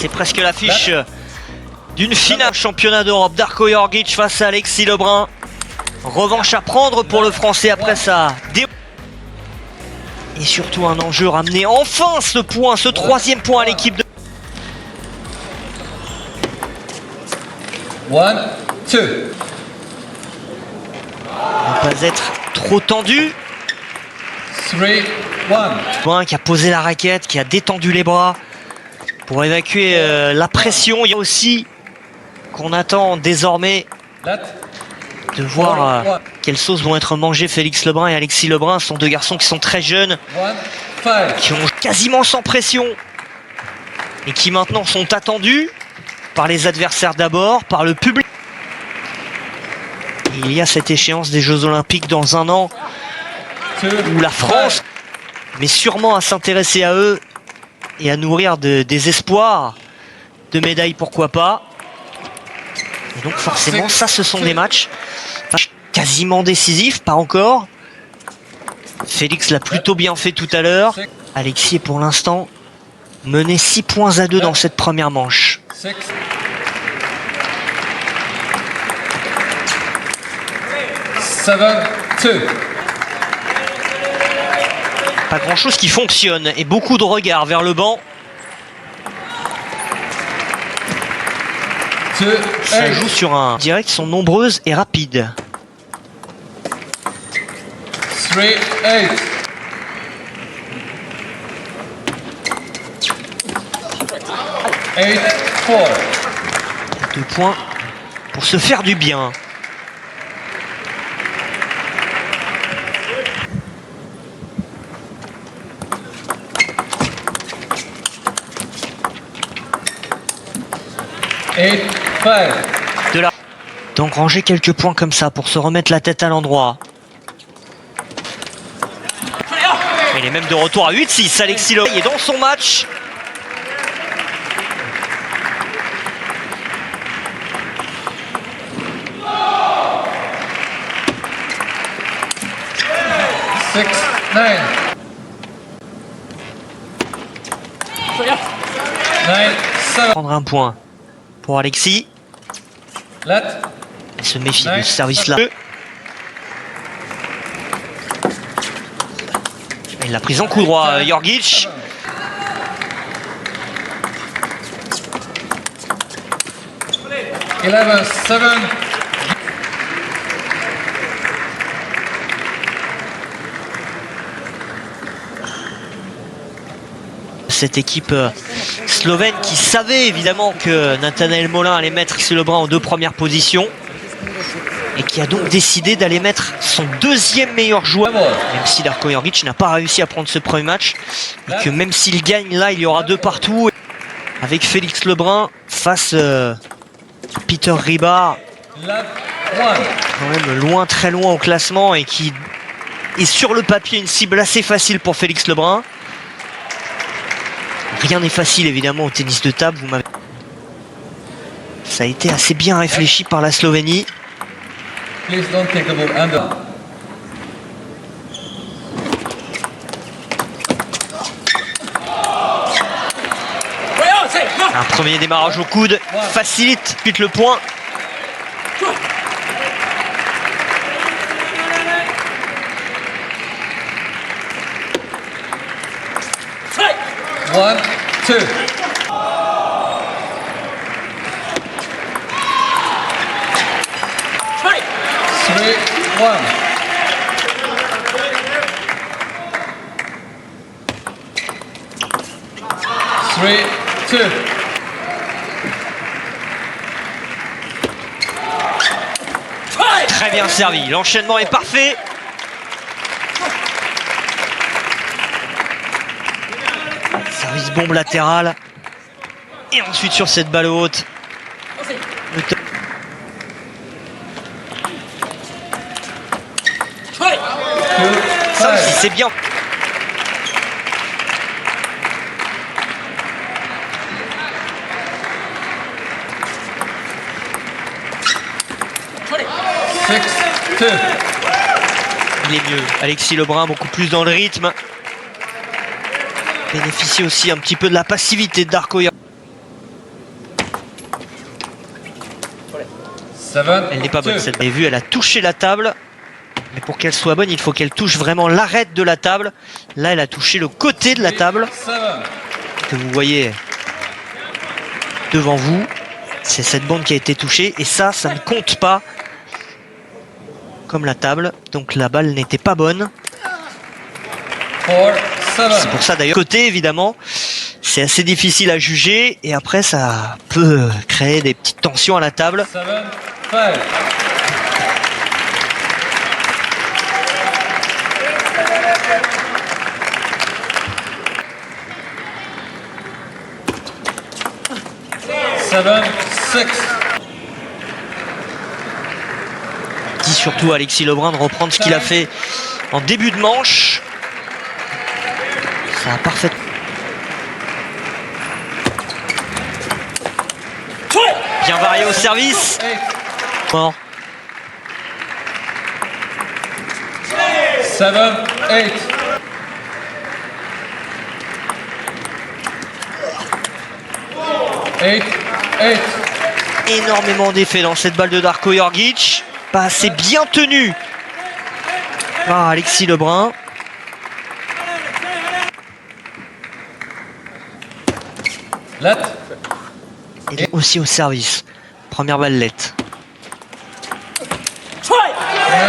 c'est presque l'affiche d'une finale championnat d'Europe. Darko Jorgic face à Alexis Lebrun. Revanche à prendre pour le Français après ça. Et surtout un enjeu, ramener enfin ce point, ce troisième point à l'équipe de... 1, 2. Ne pas être trop tendu. 3, 1. Point qui a posé la raquette, qui a détendu les bras pour évacuer la pression. Il y a aussi qu'on attend désormais Let. de voir quelles sauces vont être mangées. Félix Lebrun et Alexis Lebrun sont deux garçons qui sont très jeunes, 1, 5. qui ont quasiment sans pression et qui maintenant sont attendus par les adversaires d'abord, par le public. Et il y a cette échéance des Jeux Olympiques dans un an où la France met sûrement à s'intéresser à eux et à nourrir des espoirs de médailles, pourquoi pas. Et donc forcément, ça, ce sont des matchs quasiment décisifs, pas encore. Félix l'a plutôt bien fait tout à l'heure. Alexis est pour l'instant mené 6-2 dans cette première manche. 6. Seven, 2. Pas grand chose qui fonctionne et beaucoup de regards vers le banc. 2, Ça 8. joue sur un direct, sont nombreuses et rapides. 3, 8. 8, 4. 2 points pour se faire du bien. De là. Donc ranger quelques points comme ça pour se remettre la tête à l'endroit. Il est même de retour à 8-6. Alexis Lebrun est dans son match. Six, 9. 9, 7. Prendre un point pour Alexis. Let. Il se méfie de ce service-là. Il l'a prise en coup droit, Jorgic. 11, 7. Cette équipe slovène qui savait évidemment que Nathanaël Molin allait mettre Alexis Lebrun en 2 premières positions et qui a donc décidé d'aller mettre son deuxième meilleur joueur, même si Darko Jorgic n'a pas réussi à prendre ce premier match et que même s'il gagne là, il y aura 2 partout avec Félix Lebrun face à Peter Rybar, quand même loin, très loin au classement et qui est sur le papier une cible assez facile pour Félix Lebrun. Rien n'est facile évidemment au tennis de table. Ça a été assez bien réfléchi par la Slovénie. Please don't take the ball under. Un premier démarrage au coude facilite vite le point. One, 2. 3, 1. 3, 2. Très bien servi, l'enchaînement est parfait. Service bombe latérale. Et ensuite sur cette balle haute. Ça aussi c'est bien. Il est mieux. Alexis Lebrun beaucoup plus dans le rythme. Bénéficie aussi un petit peu de la passivité de Darko Jorgic. Elle n'est pas bonne cette balle. Vous avez vu, elle a touché la table. Mais pour qu'elle soit bonne, il faut qu'elle touche vraiment l'arête de la table. Là, elle a touché le côté de la table. Que vous voyez devant vous. C'est cette bande qui a été touchée. Et ça ne compte pas. Comme la table. Donc la balle n'était pas bonne. C'est pour ça d'ailleurs. Côté, évidemment, c'est assez difficile à juger. Et après, ça peut créer des petites tensions à la table. 7-6. Dit surtout à Alexis Lebrun de reprendre ce qu'il a fait en début de manche. Ça a parfaitement. Bien varié au service. Bon. 7-8. Énormément d'effets dans cette balle de Darko Jorgic. Pas assez bien tenu par Alexis Lebrun. Et aussi au service. Première ballette.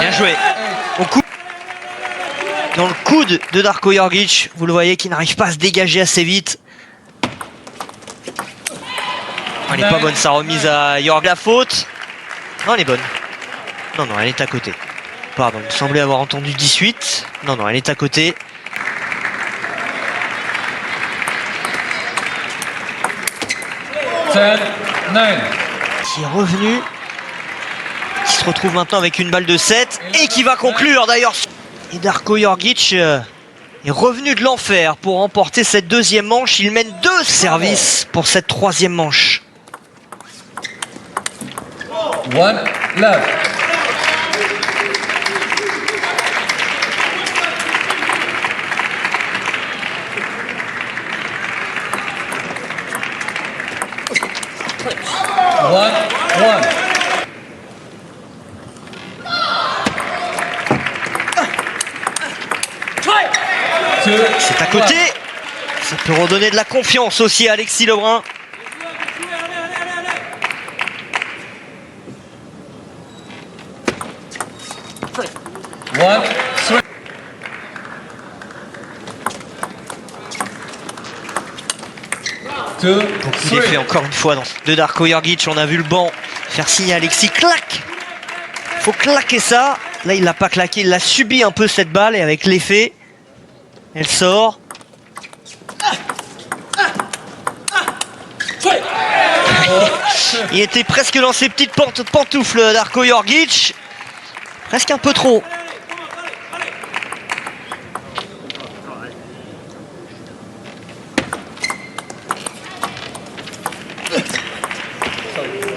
Bien joué. Au coup. Dans le coude de Darko Jorgic, vous le voyez qui n'arrive pas à se dégager assez vite. Elle n'est pas bonne sa remise à Jorg. La faute. Non, elle est bonne. Non, elle est à côté. Pardon, il me semblait avoir entendu 18. Non, elle est à côté. Qui est revenu. Qui se retrouve maintenant avec une balle de 7. Et qui va conclure d'ailleurs. Et Darko Jorgic est revenu de l'enfer pour remporter cette deuxième manche. Il mène 2 services pour cette troisième manche. 1 love. C'est à côté. Ça peut redonner de la confiance aussi à Alexis Lebrun. Beaucoup d'effets encore une fois de Darko Jorgic. On a vu le banc faire signe à Alexis. Clac. Faut claquer ça. Là, il l'a pas claqué. Il l'a subi un peu cette balle et avec l'effet, elle sort. Il était presque dans ses petites pantoufles Darko Jorgic. Presque un peu trop.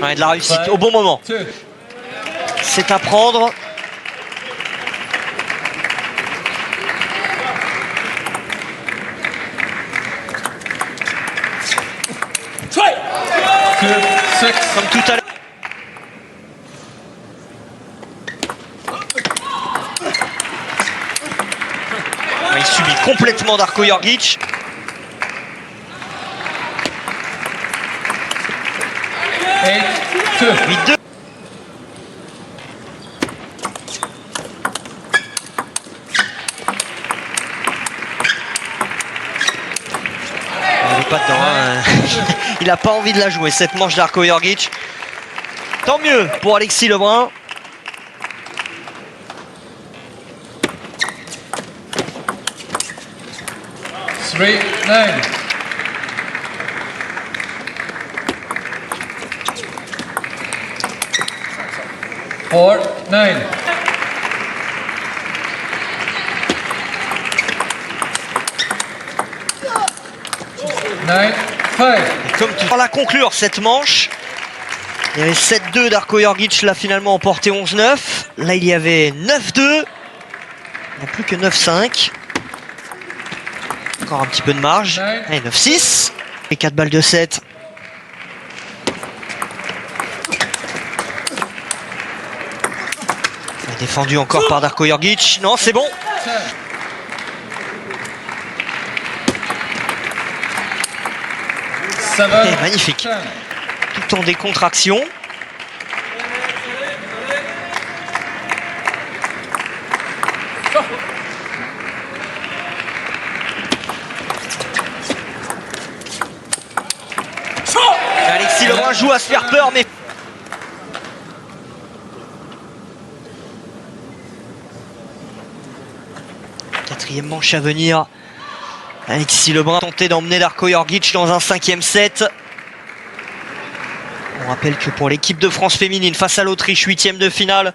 Ouais, de la réussite au bon moment. C'est à prendre. Comme tout à l'heure. Il subit complètement Darko Jorgic. 8-2. Il n'est pas dedans. Il n'a pas envie de la jouer cette manche d'Darko Jorgic. Tant mieux pour Alexis Lebrun. Three, 9. Four, 9. Nine, 5. Comme tu vas la conclure cette manche. Il y avait 7-2 Darko Jorgic, là finalement emporté 11-9. Là il y avait 9-2. Il n'y a plus que 9-5. Encore un petit peu de marge. Allez, 9-6. Et 4 balles de 7. Défendu encore par Darko Jorgic. Non, c'est bon. 10. 7. Magnifique. 10. Tout en décontraction. Alexis Lebrun joue à se faire peur, mais quatrième manche à venir. Alexis Lebrun tenté d'emmener Darko Jorgic dans un 5e set. On rappelle que pour l'équipe de France féminine face à l'Autriche, 8e de finale.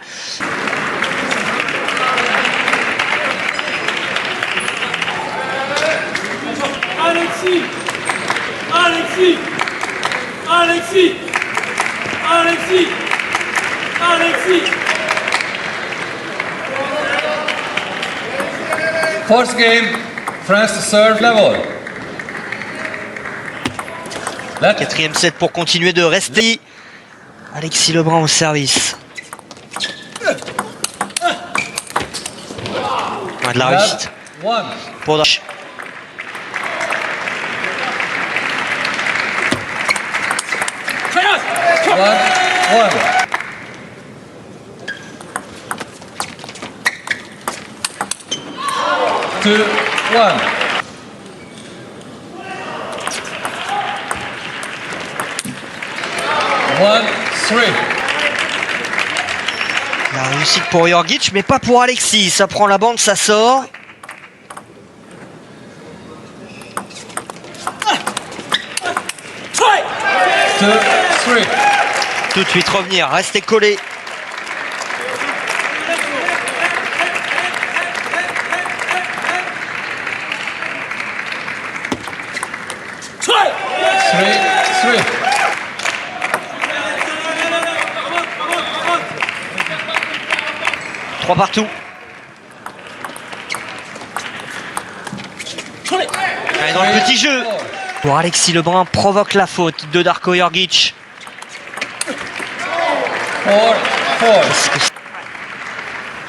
Alexis, Alexis, Alexis, Alexis, Alexis. Fourth game, France to serve level. Quatrième set pour continuer de rester. Alexis Lebrun au service. De la réussite pour Darko. 1-1. 2-1. La réussite pour Jorgic, mais pas pour Alexis. Ça prend la bande, ça sort. Tout de suite revenir, restez collés. Trois partout. Allez, dans le petit jeu. Pour Alexis Lebrun provoque la faute de Darko Jorgic.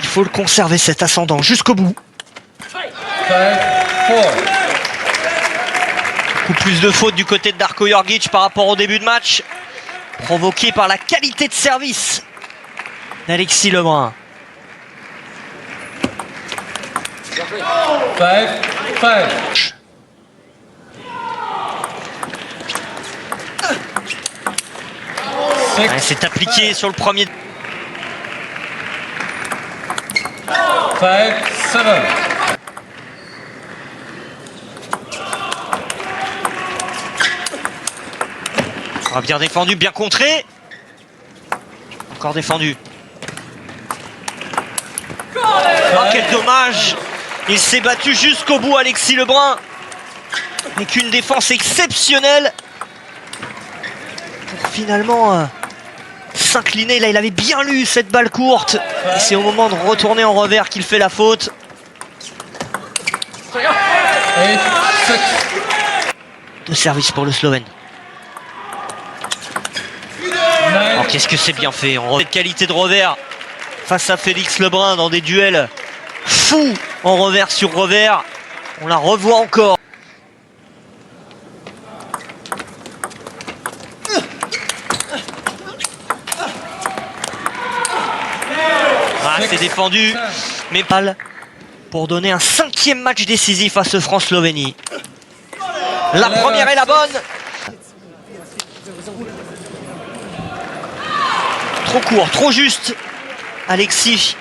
Il faut le conserver cet ascendant jusqu'au bout. 5-4. Beaucoup plus de fautes du côté de Darko Jorgic par rapport au début de match. Provoqué par la qualité de service d'Alexis Lebrun. 5-5. C'est appliqué sur le premier. 5-7. Bien défendu, bien contré. Encore défendu. Oh, quel dommage. Il s'est battu jusqu'au bout, Alexis Lebrun. Avec une défense exceptionnelle. Pour finalement s'incliner. Là, il avait bien lu cette balle courte. Et c'est au moment de retourner en revers qu'il fait la faute. 8-6. De service pour le Slovène. Oh, qu'est-ce que c'est bien fait. On cette qualité de revers face à Félix Lebrun dans des duels fous en revers sur revers. On la revoit encore. C'est défendu, mais pas pour donner un 5e match décisif à ce France-Slovénie. La première est la bonne. Trop court, trop juste. Alexis.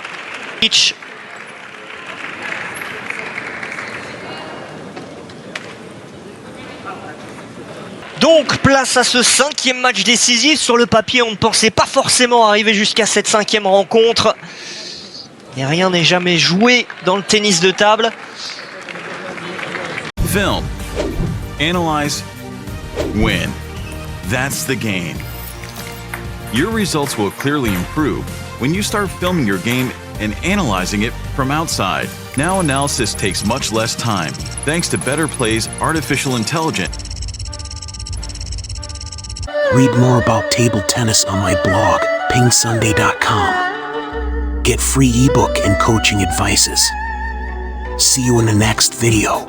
Donc place à ce 5e match décisif. Sur le papier, on ne pensait pas forcément arriver jusqu'à cette 5e rencontre. Et rien n'est jamais joué dans le tennis de table. Film, analyze, win. That's the game. Your results will clearly improve when you start filming your game and analyzing it from outside. Now analysis takes much less time thanks to Better Play's artificial intelligence. Read more about table tennis on my blog, pingsunday.com. get free ebook and coaching advices. See you in the next video.